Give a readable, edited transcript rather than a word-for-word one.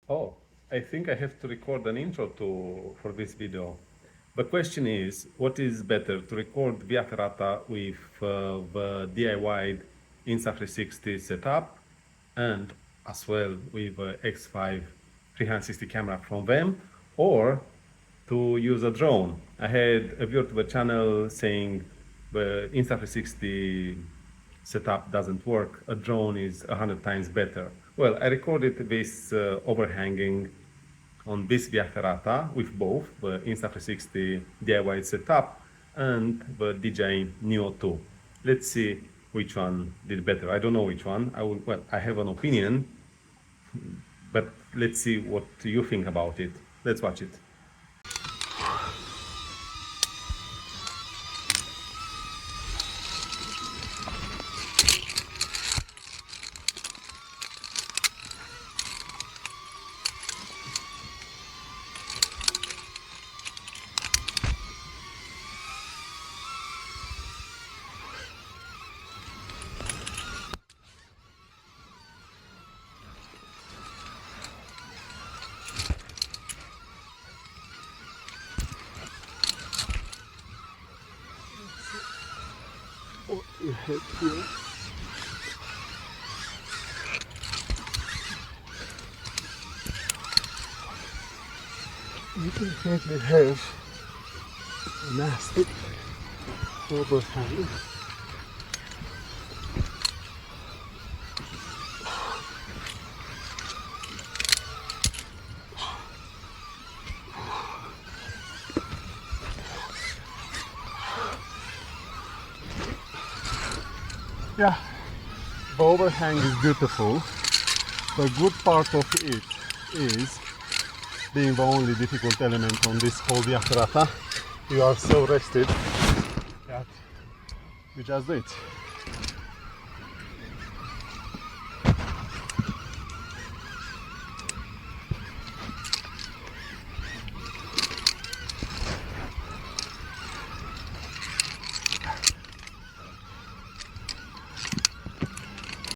Oh, I think I have to record an intro for this video. The question is, what is better, to record Via Ferrata with the DIY Insta360 setup and as well with X5 360 camera from them, or to use a drone? I had a viewer to the channel saying the Insta360 setup doesn't work, a drone is 100 times better. Well, I recorded this overhanging on this Via Ferrata with both the Insta360 DIY setup and the DJI Neo 2. Let's see which one did better. I don't know which one. Well, I have an opinion, but let's see what you think about it. Let's watch it. What you hit here. You can definitely have a nasty overhang. Yeah, the overhang is beautiful. The good part of it is being the only difficult element on this whole Via Ferrata. You are so rested that you just do it.